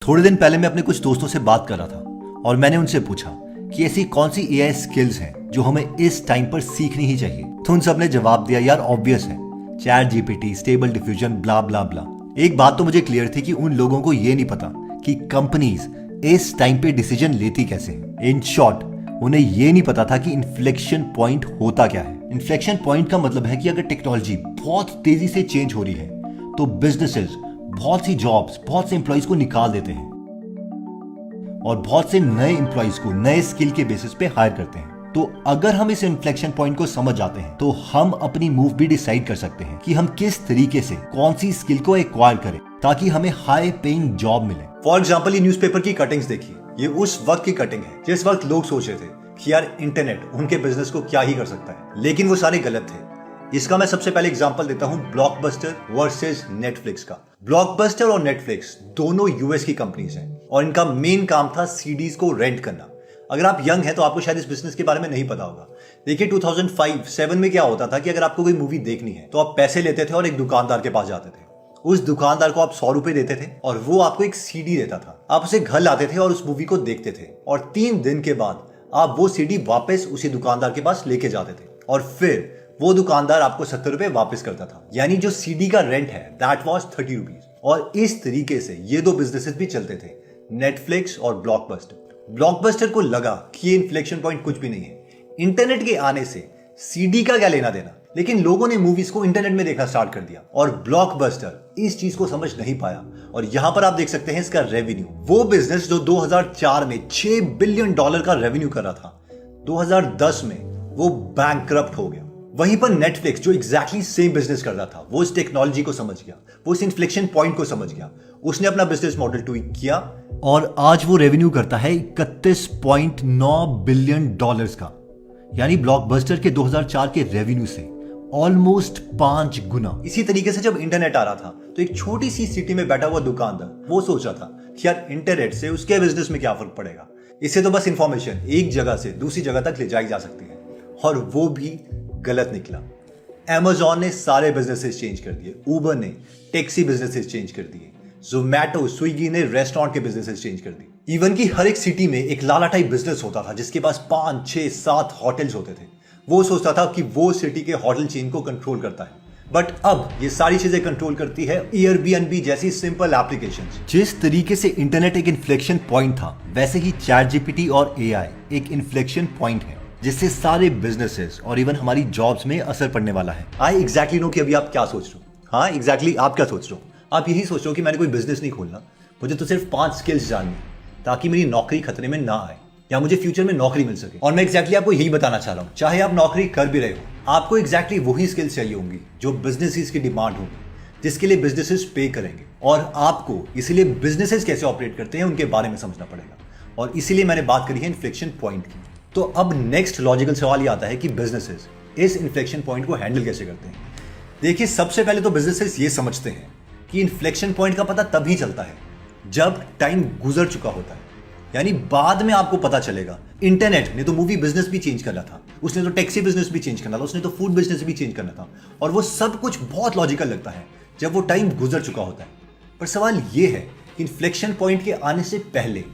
थोड़े दिन पहले मैं अपने कुछ दोस्तों से बात कर रहा था और मैंने उनसे पूछा कि ऐसी कौन सी एआई स्किल्स हैं जो हमें इस टाइम पर सीखनी ही चाहिए। तो उन सब ने जवाब दिया, यार ऑब्वियस है, चैट जीपीटी, स्टेबल डिफ्यूजन, ब्ला ब्ला ब्ला। एक बात तो मुझे क्लियर थी कि उन लोगों को ये नहीं पता कि कंपनीज इस टाइम पे डिसीजन लेती कैसे हैं। इन शॉर्ट, उन्हें ये नहीं पता था कि इन्फ्लेक्शन पॉइंट होता क्या है। इन्फ्लेक्शन पॉइंट का मतलब है कि अगर टेक्नोलॉजी बहुत तेजी से चेंज हो रही है तो बिजनेसेस बहुत सी जॉब्स, बहुत से एम्प्लॉइज को निकाल देते हैं और बहुत से नए एम्प्लॉइज को नए स्किल के बेसिस पे हायर करते हैं। तो अगर हम इस इन्फ्लेक्शन पॉइंट को समझ जाते हैं तो हम अपनी मूव भी डिसाइड कर सकते हैं कि हम किस तरीके से कौन सी स्किल को एक्वायर करें ताकि हमें हाई पेइंग जॉब मिले। फॉर एग्जाम्पल, ये न्यूज़पेपर की कटिंग्स देखिए। ये उस वक्त की कटिंग है जिस वक्त लोग सोच रहे थे कि यार इंटरनेट उनके बिजनेस को क्या ही कर सकता है, लेकिन वो सारे गलत थे। इसका मैं सबसे पहले एग्जांपल देता हूं ब्लॉकबस्टर वर्सेस नेटफ्लिक्स का। ब्लॉकबस्टर और नेटफ्लिक्स दोनों यूएस की कंपनीज हैं और इनका मेन काम था सीडीज को रेंट करना। अगर आप यंग हैं तो आपको शायद इस बिजनेस के बारे में नहीं पता होगा। देखिए 2005-7 में क्या होता था कि अगर आपको कोई मूवी देखनी है तो आप पैसे लेते थे और एक दुकानदार के पास जाते थे। उस दुकानदार को आप 100 रुपए देते थे और वो आपको एक सीडी देता था। आप उसे घर लाते थे और उस मूवी को देखते थे और 3 दिन के बाद आप वो सीडी वापस उसी दुकानदार के पास लेके जाते थे और फिर वो दुकानदार आपको 70 रुपए वापस करता था। यानी जो सीडी का रेंट है दैट वाज 30 रुपीज। और इस तरीके से ये दो बिजनेसेस भी चलते थे, नेटफ्लिक्स और ब्लॉकबस्टर। ब्लॉकबस्टर को लगा कि ये इन्फ्लेक्शन पॉइंट कुछ भी नहीं है, इंटरनेट के आने से सीडी का क्या लेना देना। लेकिन लोगों ने मूवीज को इंटरनेट में देखना स्टार्ट कर दिया और ब्लॉकबस्टर इस चीज को समझ नहीं पाया। और यहां पर आप देख सकते हैं इसका रेवेन्यू। वो बिजनेस जो 2004 में $6 बिलियन का रेवेन्यू कर रहा था, 2010 में वो बैंकक्रप्ट हो गया। वहीं पर नेटफ्लिक्स जो एग्जैक्टली सेम बिजनेस कर रहा था, वो इस टेक्नोलॉजी को समझ गया, वो इस इन्फ्लेक्शन पॉइंट को समझ गया, उसने अपना बिजनेस मॉडल ट्वीक किया और आज वो रेवेन्यू करता है $31.9 बिलियन का। यानी ब्लॉकबस्टर के 2004 के रेवेन्यू से ऑलमोस्ट 5 गुना। इसी तरीके से जब इंटरनेट आ रहा था तो एक छोटी सी सिटी में बैठा हुआ दुकानदार वो सोच रहा था कि यार इंटरनेट से उसके बिजनेस में क्या फर्क पड़ेगा, इससे तो बस इंफॉर्मेशन एक जगह से दूसरी जगह तक ले जाई जा सकती है। और वो भी गलत निकला। Amazon ने सारे बिजनेसेस चेंज कर दिए, उबर ने टैक्सी बिजनेसेस चेंज कर दिए, जोमैटो, स्विगी ने रेस्टोरेंट के बिजनेसेस चेंज कर दिए। इवन की हर एक सिटी में एक लाला टाइप बिजनेस होता था जिसके पास 5, 6, 7 होटल्स होते थे। वो सोचता था कि वो सिटी के होटल चेन को कंट्रोल करता है। बट अब ये सारी चीजें कंट्रोल करती है एयरबीएनबी जैसी सिंपल एप्लीकेशंस। जिस तरीके से इंटरनेट एक इन्फ्लेक्शन पॉइंट था, वैसे ही चैट जीपीटी और एआई एक इन्फ्लेक्शन पॉइंट है जिससे सारे बिजनेसेस और इवन हमारी जॉब्स में असर पड़ने वाला है। आई एग्जैक्टली नो कि अभी आप क्या सोच रहे हो। हाँ एग्जैक्टली आप क्या सोच रहे हो। आप यही सोच रहे हो कि मैंने कोई बिजनेस नहीं खोलना, मुझे तो सिर्फ 5 स्किल्स जाननी ताकि मेरी नौकरी खतरे में ना आए या मुझे फ्यूचर में नौकरी मिल सके। और मैं एग्जैक्टली आपको यही बताना चाह रहा हूँ, चाहे आप नौकरी कर भी रहे हो, आपको एग्जैक्टली वही स्किल्स चाहिए होंगी जो बिजनेसेस की डिमांड होगी, जिसके लिए बिजनेसेस पे करेंगे। और आपको इसीलिए बिजनेसेस कैसे ऑपरेट करते हैं उनके बारे में समझना पड़ेगा। और इसीलिए मैंने बात करी है इन्फ्लेक्शन पॉइंट की। तो अब नेक्स्ट लॉजिकल सवाल ये आता है कि बिजनेसेस इस इन्फ्लेक्शन पॉइंट को हैंडल कैसे करते हैं। देखिए सबसे पहले तो बिजनेसेस ये समझते हैं कि इन्फ्लेक्शन पॉइंट का पता तभी चलता है जब टाइम गुजर चुका होता है। यानी बाद में आपको पता चलेगा। इंटरनेट ने तो मूवी बिजनेस भी चेंज करना था, उसने तो टैक्सी बिजनेस भी चेंज करना था, उसने तो फूड बिजनेस भी चेंज करना था, और वो सब कुछ बहुत लॉजिकल लगता है जब वो टाइम गुजर चुका होता है। पर सवाल ये है कि इन्फ्लेक्शन पॉइंट के आने से पहले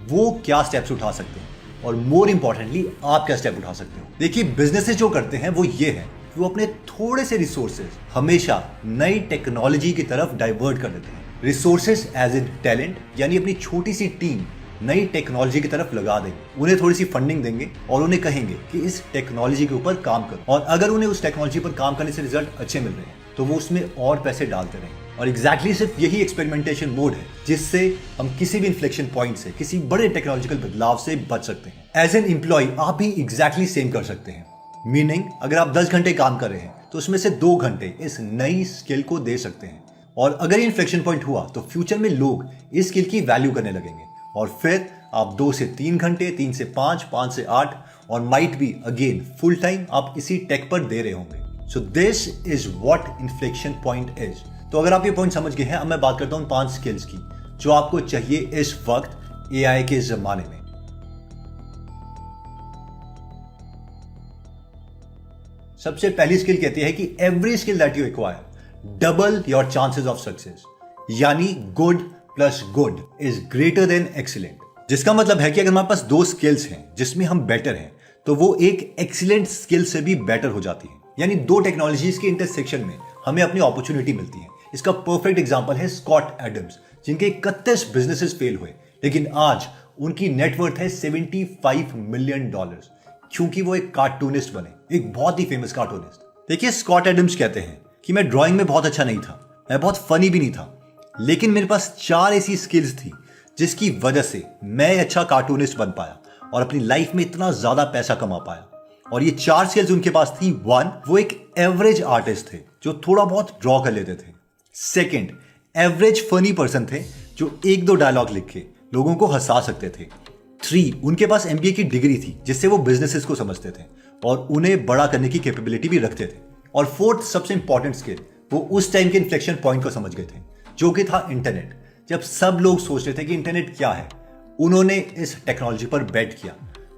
वो क्या स्टेप्स उठा सकते हैं और मोर इंपॉर्टेंटली आप क्या स्टेप उठा सकते हो। देखिए बिजनेसेस जो करते हैं वो ये है कि वो अपने थोड़े से रिसोर्सेज हमेशा नई टेक्नोलॉजी की तरफ डाइवर्ट कर देते हैं। रिसोर्सेज एज इन टैलेंट, यानी अपनी छोटी सी टीम नई टेक्नोलॉजी की तरफ लगा देंगे, उन्हें थोड़ी सी फंडिंग देंगे और उन्हें कहेंगे कि इस टेक्नोलॉजी के ऊपर काम करो। और अगर उन्हें उस टेक्नोलॉजी पर काम करने से रिजल्ट अच्छे मिल रहे हैं तो वो उसमें और पैसे डालते रहेंगे। और एग्जैक्टली सिर्फ यही एक्सपेरिमेंटेशन मोड है जिससे हम किसी भी इन्फ्लेक्शन पॉइंट से, किसी बड़े टेक्नोलॉजिकल बदलाव से बच सकते हैं। एज एन एम्प्लॉय आप भी एग्जैक्टली सेम कर सकते हैं। मीनिंग अगर आप 10 घंटे काम कर रहे हैं तो उसमें से 2 घंटे इस नई स्किल को दे सकते हैं। और अगर ये इन्फ्लेक्शन पॉइंट हुआ तो फ्यूचर में लोग इस स्किल की वैल्यू करने लगेंगे और फिर आप 2 से 3 घंटे, 3 से 5, 5 से 8 और might be again full time आप इसी टेक पर दे रहे होंगे। So this is what inflection point is. तो अगर आप ये पॉइंट समझ गए हैं, अब मैं बात करता हूं 5 स्किल्स की जो आपको चाहिए इस वक्त एआई के जमाने में। सबसे पहली स्किल कहती है कि every skill that you acquire double your chances of success, यानी good plus good is greater than excellent. जिसका मतलब है कि अगर हमारे पास दो स्किल्स हैं जिसमें हम बेटर हैं तो वो एक एक्सीलेंट स्किल से भी बेटर हो जाती है। यानी दो टेक्नोलॉजीज के इंटरसेक्शन में हमें अपनी अपॉर्चुनिटी मिलती है। इसका परफेक्ट एग्जांपल है स्कॉट एडम्स, जिनके 31 बिजनेसेस फेल हुए लेकिन आज उनकी नेटवर्थ है $75 मिलियन, क्योंकि वो एक कार्टूनिस्ट बने, एक बहुत ही फेमस कार्टूनिस्ट। देखिए, स्कॉट एडम्स कहते हैं कि मैं ड्राइंग में बहुत अच्छा नहीं था, मैं बहुत फनी भी नहीं था, लेकिन मेरे पास 4 ऐसी स्किल्स थी जिसकी वजह से मैं अच्छा कार्टूनिस्ट बन पाया और अपनी लाइफ में इतना ज्यादा पैसा कमा पाया। और ये 4 स्किल्स उनके पास थी। 1, वो एक एवरेज आर्टिस्ट थे जो थोड़ा बहुत ड्रॉ कर लेते थे। 2, एवरेज फनी पर्सन थे जो 1-2 डायलॉग लिख के लोगों को हंसा सकते थे। 3, उनके पास MBA की डिग्री थी जिससे वो बिजनेसेस को समझते थे और उन्हें बड़ा करने की कैपेबिलिटी भी रखते थे। और 4th सबसे इंपॉर्टेंट स्किल, वो उस टाइम के इन्फ्लेक्शन पॉइंट को समझ गए थे जो कि था इंटरनेट। जब सब लोग सोच रहे थे कि इंटरनेट क्या है, उन्होंने इस टेक्नोलॉजी पर बेट किया।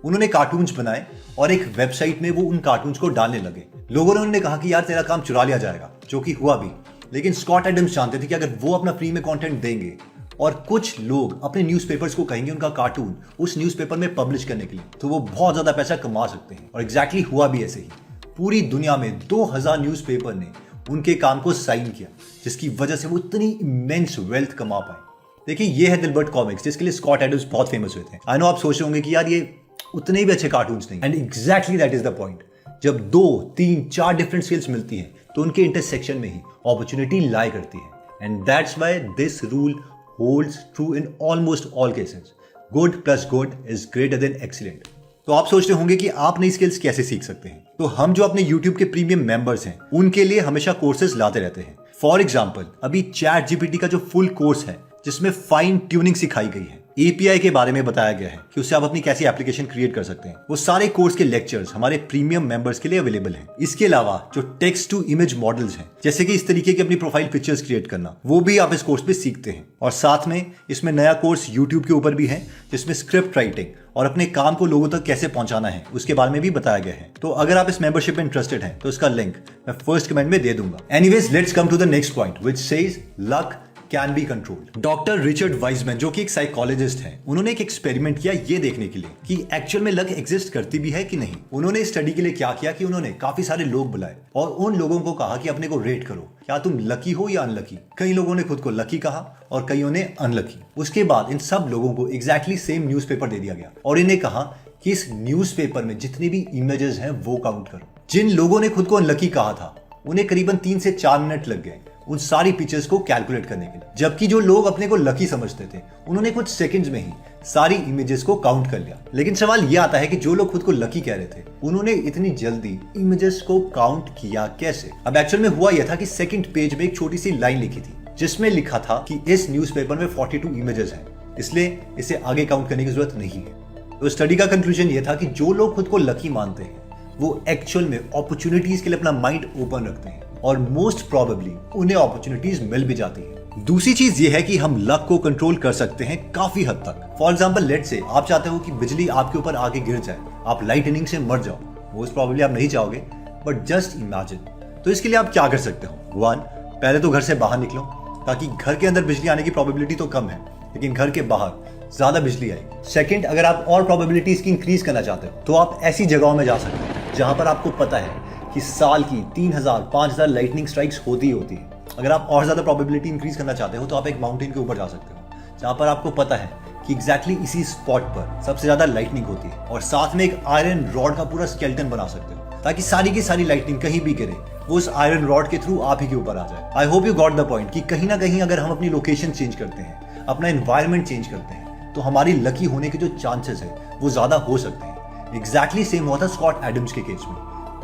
उन्होंने कार्टून्स बनाए और एक वेबसाइट में वो उन कार्टून्स को डालने लगे। लोगों ने उन्हें कहा कि यार तेरा काम चुरा लिया जाएगा, जो कि हुआ भी। लेकिन स्कॉट एडम्स जानते थे कि अगर वो अपना फ्री में कंटेंट देंगे और कुछ लोग अपने न्यूज़पेपर्स को कहेंगे उनका कार्टून उस न्यूज़पेपर में पब्लिश करने के लिए, तो वो बहुत ज्यादा पैसा कमा सकते हैं। और एग्जैक्टली हुआ भी ऐसे ही। पूरी दुनिया में 2000 न्यूज़पेपर ने उनके काम को साइन किया, जिसकी वजह से वो इतनी इमेंस वेल्थ कमा पाए। देखिए, ये है दिलबर्ट कॉमिक्स, जिसके लिए स्कॉट एडम्स बहुत फेमस हुए थे। आई नो आप सोच रहे होंगे कि यार ये उतने भी अच्छे कार्टून्स नहीं, and exactly that is the point. जब 2, 3, 4 डिफरेंट स्किल्स मिलती हैं तो उनके इंटरसेक्शन में ही अपॉर्चुनिटी लाई करती है। And that's why this rule holds true in almost all cases. Good plus good is greater than excellent. तो आप सोच रहे होंगे कि आप नई स्किल्स कैसे सीख सकते हैं। तो हम जो अपने YouTube के प्रीमियम मेंबर्स हैं उनके लिए हमेशा कोर्सेज लाते रहते हैं। फॉर एग्जाम्पल, अभी ChatGPT का जो फुल कोर्स है जिसमें फाइन ट्यूनिंग सिखाई गई है, API के बारे में बताया गया है कि उससे आप अपनी कैसी एप्लीकेशन क्रिएट कर सकते हैं, वो सारे कोर्स के लेक्चर्स हमारे प्रीमियम मेंबर्स के लिए अवेलेबल हैं। इसके अलावा जो टेक्स्ट टू इमेज मॉडल्स हैं, जैसे कि इस तरीके की अपनी प्रोफाइल पिक्चर्स क्रिएट करना, वो भी आप इस कोर्स पे सीखते हैं। और साथ में इसमें नया कोर्स YouTube के ऊपर भी है जिसमें स्क्रिप्ट राइटिंग और अपने काम को लोगों तक कैसे पहुंचाना है उसके बारे में भी बताया गया है। तो अगर आप इस मेंबरशिप में इंटरेस्टेड हैं तो इसका लिंक मैं फर्स्ट कमेंट में दे दूंगा। Anyways, let's come to the next point which says luck can be controlled. Doctor Richard Wiseman, जो कि एक साइकोलॉजिस्ट हैं, उन्होंने एक एक्सपेरिमेंट किया ये देखने के लिए कि एक्चुअल में लक एग्जिस्ट करती भी है कि नहीं। उन्होंने इस स्टडी के लिए क्या किया कि उन्होंने काफी सारे लोग बुलाए और उन लोगों को कहा कि अपने को रेट करो, क्या तुम लकी हो या अनलकी। कई लोगों ने खुद को लकी कहा और कईयों ने अनलकी। उसके बाद इन सब लोगों को एग्जैक्टली सेम न्यूज़पेपर दे दिया गया और इन्हें कहा कि इस न्यूज़पेपर में जितनी भी इमेजेस हैं वो काउंट करो। जिन लोगों ने खुद को अनलकी कहा था उन्हें करीबन 3 से 4 मिनट लग गए उन सारी पिक्चर्स को कैलकुलेट करने के लिए, जबकि जो लोग अपने को लकी समझते थे उन्होंने कुछ सेकंड्स में ही सारी इमेजेस को काउंट कर लिया। लेकिन सवाल यह आता है कि जो लोग खुद को लकी कह रहे थे उन्होंने इतनी जल्दी इमेजेस को काउंट किया कैसे। अब एक्चुअल में हुआ यह था कि सेकंड पेज में एक छोटी सी लाइन लिखी थी जिसमें लिखा था कि इस न्यूज़पेपर में 42 इमेजेस हैं, इसलिए इसे आगे काउंट करने की जरूरत नहीं है। तो स्टडी का कंक्लूजन यह था कि जो लोग खुद को लकी मानते हैं वो एक्चुअल में अपॉर्चुनिटीज के लिए अपना माइंड ओपन रखते हैं और मोस्ट प्रोबेबली उन्हें अपॉर्चुनिटीज मिल भी जाती है। दूसरी चीज ये है कि हम लक को कंट्रोल कर सकते हैं काफी हद तक। फॉर एग्जांपल, लेट्स से आप चाहते हो कि बिजली आपके ऊपर आके गिर जाए, आप लाइटनिंग से मर जाओ। मोस्ट प्रोबेबली आप नहीं चाहोगे, बट जस्ट इमेजिन। तो इसके लिए आप क्या कर सकते हो। 1, पहले तो घर से बाहर निकलो, ताकि घर के अंदर बिजली आने की प्रोबेबिलिटी तो कम है लेकिन घर के बाहर ज्यादा बिजली आएगी। सेकंड, अगर आप और प्रोबेबिलिटीज की इंक्रीज करना चाहते हो तो आप ऐसी जगहों में जा सकते हैं जहां पर आपको पता है कि साल की 3000, 5000 लाइटनिंग स्ट्राइक्स होती है। अगर आप और ज्यादा प्रोबेबिलिटी इंक्रीज करना चाहते हो तो आप एक माउंटेन के ऊपर जा सकते हो जहां पर आपको पता है कि एग्जैक्टली इसी स्पॉट पर सबसे ज्यादा लाइटनिंग होती है, और साथ में एक आयरन रॉड का पूरा स्केलेटन बना सकते हो ताकि सारी की सारी लाइटनिंग कहीं भी गिरे वो उस आयरन रॉड के थ्रू आप ही के ऊपर आ जाए। आई hope you got the point कि कहीं ना कहीं अगर हम अपनी लोकेशन चेंज करते हैं, अपना एनवायरमेंट चेंज करते हैं, तो हमारी लकी होने के जो चांसेस है वो ज्यादा हो सकते हैं। एग्जैक्टली सेम हुआ था स्कॉट एडम्स के केस में।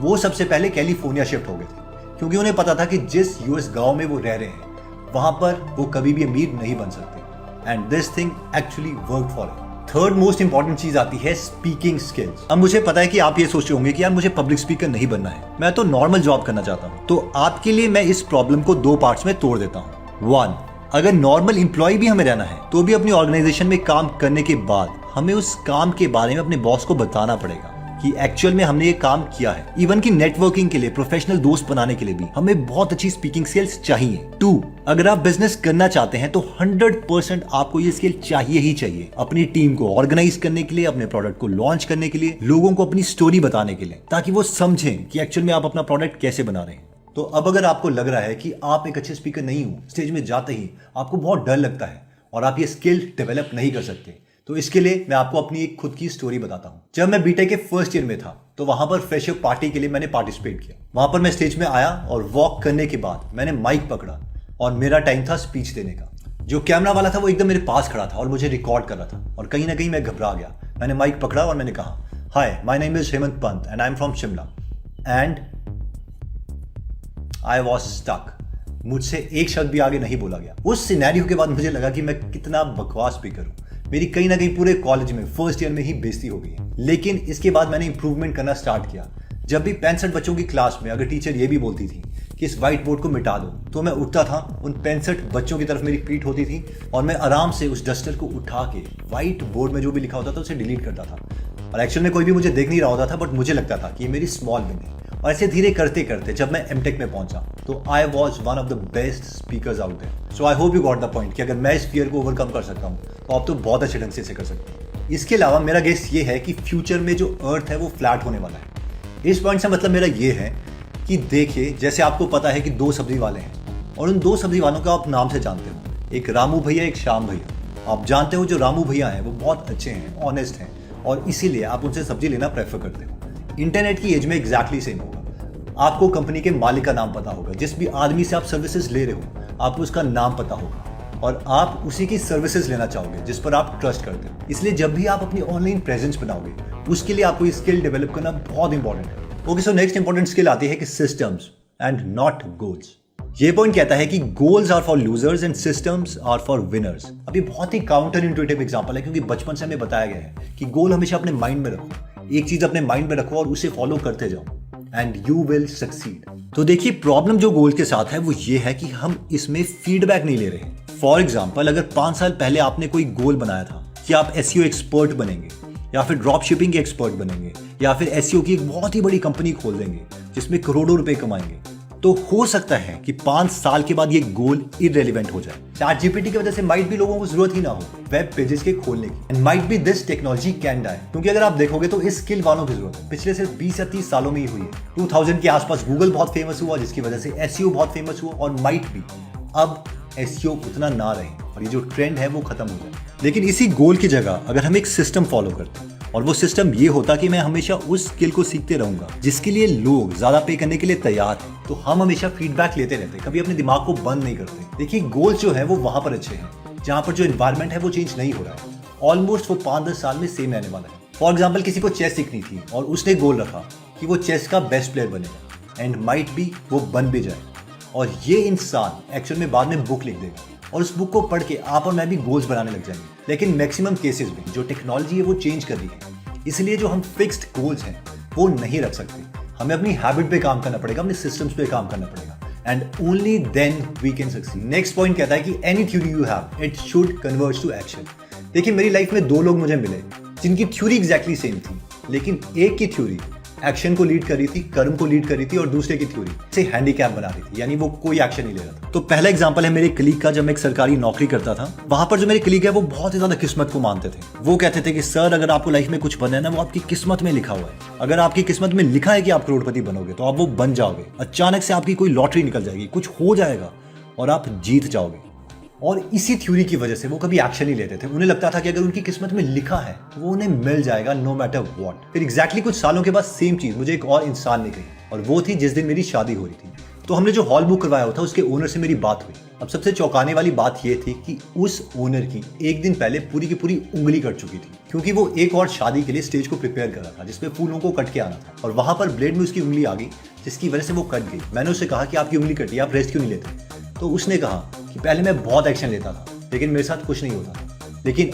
वो सबसे पहले कैलिफोर्निया शिफ्ट हो गए थे क्योंकि उन्हें पता था कि जिस यूएस गांव में वो रह रहे हैं वहां पर वो कभी भी अमीर नहीं बन सकते। And this thing actually work for him. Third most important चीज आती है स्पीकिंग स्किल्स। अब मुझे पता है कि आप ये सोच रहे होंगे कि यार मुझे पब्लिक स्पीकर नहीं बनना है, मैं तो नॉर्मल जॉब करना चाहता हूँ। तो आपके लिए मैं इस प्रॉब्लम को 2 पार्ट्स में तोड़ देता हूँ। 1, अगर नॉर्मल एम्प्लॉय भी हमें रहना है तो भी अपनी ऑर्गेनाइजेशन में काम करने के बाद हमें उस काम के बारे में अपने बॉस को बताना पड़ेगा कि एक्चुअल में हमने ये काम किया है। इवन कि नेटवर्किंग के लिए, प्रोफेशनल दोस्त बनाने के लिए भी हमें बहुत अच्छी स्पीकिंग स्किल्स चाहिए। 2, अगर आप बिजनेस करना चाहते हैं तो 100% आपको ये स्किल चाहिए ही चाहिए, अपनी टीम को ऑर्गेनाइज करने के लिए, अपने प्रोडक्ट को लॉन्च करने के लिए, लोगों को अपनी स्टोरी बताने के लिए, ताकि वो समझें कि एक्चुअल में आप अपना प्रोडक्ट कैसे बना रहे हैं। तो अब अगर आपको लग रहा है कि आप एक अच्छे स्पीकर नहीं हो, स्टेज में जाते ही आपको बहुत डर लगता है और आप ये स्किल डेवलप नहीं कर सकते, तो इसके लिए मैं आपको अपनी एक खुद की स्टोरी बताता हूँ। जब मैं बीटेक के फर्स्ट ईयर में था तो वहां पर फ्रेशर पार्टी के लिए मैंने पार्टिसिपेट किया। वहां पर मैं स्टेज में आया और वॉक करने के बाद मैंने माइक पकड़ा और मेरा टाइम था स्पीच देने का। जो कैमरा वाला था वो एकदम मेरे पास खड़ा था और मुझे रिकॉर्ड कर रहा था और कहीं ना कहीं मैं घबरा गया। मैंने माइक पकड़ा और मैंने कहा, hi, my name is Hemant Pant and I am from Shimla and I was stuck. मुझसे एक शब्द भी आगे नहीं बोला गया। उस सिनेरियो के बाद मुझे लगा कि मैं कितना बकवास स्पीकर हूँ। मेरी कहीं ना कहीं पूरे कॉलेज में फर्स्ट ईयर में ही बेइज्जती हो गई है। लेकिन इसके बाद मैंने इंप्रूवमेंट करना स्टार्ट किया। जब भी 65 बच्चों की क्लास में अगर टीचर ये भी बोलती थी कि इस व्हाइट बोर्ड को मिटा दो, तो मैं उठता था, उन 65 बच्चों की तरफ मेरी पीठ होती थी और मैं आराम से उस डस्टर को उठा के व्हाइट बोर्ड में जो भी लिखा होता था उसे डिलीट करता था। और एक्चुअल में कोई भी मुझे देख नहीं रहा होता था, बट मुझे लगता था कि ये मेरी स्मॉल विन है। और ऐसे धीरे करते करते जब मैं एमटेक में पहुंचा तो I was one of the best speakers out there. So I hope you got the point कि अगर मैं इस फियर को ओवरकम कर सकता हूं तो आप तो बहुत अच्छे ढंग से इसे कर सकते हैं। इसके अलावा मेरा गेस ये है कि फ्यूचर में जो अर्थ है वो फ्लैट होने वाला है। इस पॉइंट से मतलब मेरा ये है कि देखिए, जैसे आपको पता है कि 2 सब्जी वाले हैं और उन 2 सब्जी वालों को आप नाम से जानते हो, एक रामू भैया, एक श्याम भैया। आप जानते हो जो रामू भैया हैं वो बहुत अच्छे हैं, ऑनेस्ट हैं और इसीलिए आप उनसे सब्जी लेना प्रेफर करते हो। इंटरनेट की एज में एग्जैक्टली सेम होगा। आपको कंपनी के मालिक का नाम पता होगा, जिस भी आदमी से आप सर्विसेज ले रहे हो आपको उसका नाम पता होगा और आप उसी की सर्विसेज लेना चाहोगे जिस पर आप ट्रस्ट करते हो। इसलिए जब भी आप अपनी ऑनलाइन प्रेजेंस बनाओगे उसके लिए आपको ये स्किल डेवलप करना बहुत इंपॉर्टेंट है। Okay, so next important skill आती है कि सिस्टम्स एंड नॉट गोल्स। ये पॉइंट कहता है कि goals are for losers and systems are for winners. अभी बहुत ही काउंटर इंट्यूटिव एग्जांपल है, क्योंकि बचपन से हमें बताया गया है कि गोल हमेशा अपने माइंड में रखो, एक चीज अपने माइंड में रखो और उसे फॉलो करते जाओ एंड यू विल सक्सीड। तो देखिए, प्रॉब्लम जो गोल के साथ है वो ये है कि हम इसमें फीडबैक नहीं ले रहे। फॉर एग्जाम्पल, अगर 5 साल पहले आपने कोई गोल बनाया था कि आप एसईओ एक्सपर्ट बनेंगे या फिर ड्रॉप शिपिंग के एक्सपर्ट बनेंगे या फिर एसईओ की एक बहुत ही बड़ी कंपनी खोल देंगे जिसमें करोड़ों रुपए कमाएंगे, तो हो सकता है कि 5 साल के बाद ये गोल इररेलेवेंट हो जाए। चैट जीपीटी की वजह से माइट भी लोगों को जरूरत ही ना हो वेब पेजेस के खोलने की, and might be this technology can die. क्योंकि अगर आप देखोगे तो इस स्किल वालों की जरूरत पिछले सिर्फ 20 या 30 सालों में ही हुई है। 2000 के आसपास गूगल बहुत फेमस हुआ, जिसकी वजह से एसईओ बहुत फेमस हुआ और माइट भी अब एसईओ उतना ना रहे और ये जो ट्रेंड है वो खत्म हो जाए। लेकिन इसी गोल की जगह अगर हम एक सिस्टम फॉलो करते और वो सिस्टम ये होता कि मैं हमेशा उस स्किल को सीखते रहूंगा जिसके लिए लोग ज्यादा पे करने के लिए तैयार हैं, तो हम हमेशा फीडबैक लेते रहते, कभी अपने दिमाग को बंद नहीं करते। देखिए, गोल्स जो है वो वहां पर अच्छे हैं जहां पर जो एनवायरमेंट है वो चेंज नहीं हो रहा है। ऑलमोस्ट वो 5-10 साल में सेम रहने वाला है। फॉर एग्जाम्पल, किसी को चेस सीखनी थी और उसने गोल रखा कि वो चेस का बेस्ट प्लेयर बनेगा एंड माइट भी वो बन भी जाए, और ये इंसान एक्चुअल में बाद में बुक लिख देगा और उस बुक को पढ़ के आप और मैं भी गोल्स बनाने लग जाएंगे। लेकिन मैक्सिमम केसेस में जो टेक्नोलॉजी है वो चेंज कर रही है, इसलिए जो हम फिक्स्ड गोल्स हैं वो नहीं रख सकते। हमें अपनी हैबिट पे काम करना पड़ेगा, अपने सिस्टम्स पे काम करना पड़ेगा, and only then we can succeed. Next point कहता है कि any theory you have it should converge to action. देखिए, मेरी लाइफ में 2 लोग मुझे मिले जिनकी थ्योरी एग्जैक्टली सेम थी, लेकिन एक की थ्योरी एक्शन को लीड कर रही थी, कर्म को लीड कर रही थी, और दूसरे की थ्योरी से हैंडीकैप बना रही थी, यानी वो कोई एक्शन नहीं ले रहा था। तो पहला एग्जांपल है मेरे कलीग का। जब मैं एक सरकारी नौकरी करता था, वहां पर जो मेरे कलीग है वो बहुत ही ज्यादा किस्मत को मानते थे। वो कहते थे कि सर, अगर आपको लाइफ में कुछ बनना है ना, वो आपकी किस्मत में लिखा हुआ है। अगर आपकी किस्मत में लिखा है कि आप करोड़पति बनोगे तो आप वो बन जाओगे। अचानक से आपकी कोई लॉटरी निकल जाएगी, कुछ हो जाएगा और आप जीत जाओगे। और इसी थ्योरी की वजह से वो कभी एक्शन नहीं लेते थे। उन्हें लगता था कि अगर उनकी किस्मत में लिखा है तो वो उन्हें मिल जाएगा नो मैटर व्हाट। फिर एग्जैक्टली कुछ सालों के बाद सेम चीज मुझे एक और इंसान ने कही, और वो थी जिस दिन मेरी शादी हो रही थी। तो हमने जो हॉल बुक करवाया था उसके ओनर से मेरी बात हुई। अब सबसे चौंकाने वाली बात ये थी कि उस ओनर की एक दिन पहले पूरी की पूरी उंगली कट चुकी थी, क्योंकि वो एक और शादी के लिए स्टेज को प्रिपेयर कर रहा था जिसपे फूलों को कट के आना था, और वहां पर ब्लेड में उसकी उंगली आ गई जिसकी वजह से वो कट गई। मैंने उससे कहा कि आपकी उंगली कटी, आप रेस्ट क्यों नहीं लेते? तो उसने कहा कि पहले मैं बहुत एक्शन लेता था लेकिन मेरे साथ कुछ नहीं होता था, लेकिन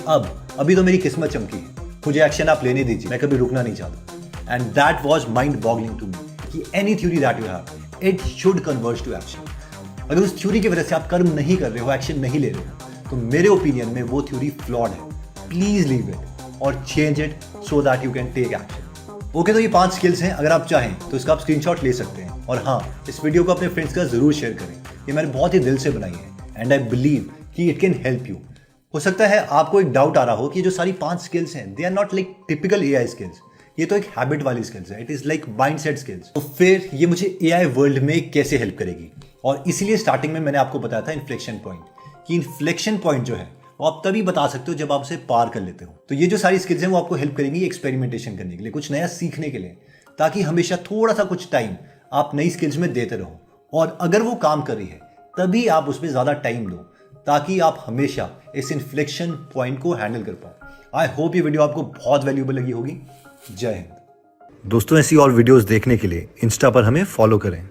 अभी तो मेरी किस्मत चमकी है, मुझे एक्शन आप लेने दीजिए, मैं कभी रुकना नहीं चाहता। And that was mind boggling to me कि any theory that you have it should converge to action. अगर उस थ्योरी की वजह से आप कर्म नहीं कर रहे हो, एक्शन नहीं ले रहे हो, तो मेरे ओपिनियन में वो थ्योरी फ्लॉड है। प्लीज लीव इट और change it so that you can take action. Okay, तो ये 5 स्किल्स हैं। अगर आप चाहें तो इसका आप स्क्रीनशॉट ले सकते हैं। और हाँ, इस वीडियो को अपने फ्रेंड्स का जरूर शेयर करें। ये मैंने बहुत ही दिल से बनाई है एंड आई बिलीव कि इट कैन हेल्प यू। हो सकता है आपको एक डाउट आ रहा हो कि जो सारी 5 स्किल्स हैं they are not like typical AI skills, ये तो एक हैबिट वाली स्किल्स है। It is like mindset skills. तो फिर ये मुझे एआई वर्ल्ड में कैसे हेल्प करेगी? और इसीलिए स्टार्टिंग में मैंने आपको बताया था इन्फ्लेक्शन पॉइंट, कि इन्फ्लेक्शन पॉइंट जो है वो आप तभी बता सकते हो जब आप उसे पार कर लेते हो। तो ये जो सारी स्किल्स हैं वो आपको हेल्प करेंगी एक्सपेरिमेंटेशन करने के लिए, कुछ नया सीखने के लिए, ताकि हमेशा थोड़ा सा कुछ टाइम आप नई स्किल्स में देते रहो। और अगर वो काम कर रही है तभी आप उसमें ज़्यादा टाइम दो, ताकि आप हमेशा इस इन्फ्लेक्शन पॉइंट को हैंडल कर पाओ। आई होप ये वीडियो आपको बहुत वैल्यूएबल लगी होगी। जय हिंद। दोस्तों, ऐसी और वीडियोस देखने के लिए इंस्टा पर हमें फॉलो करें।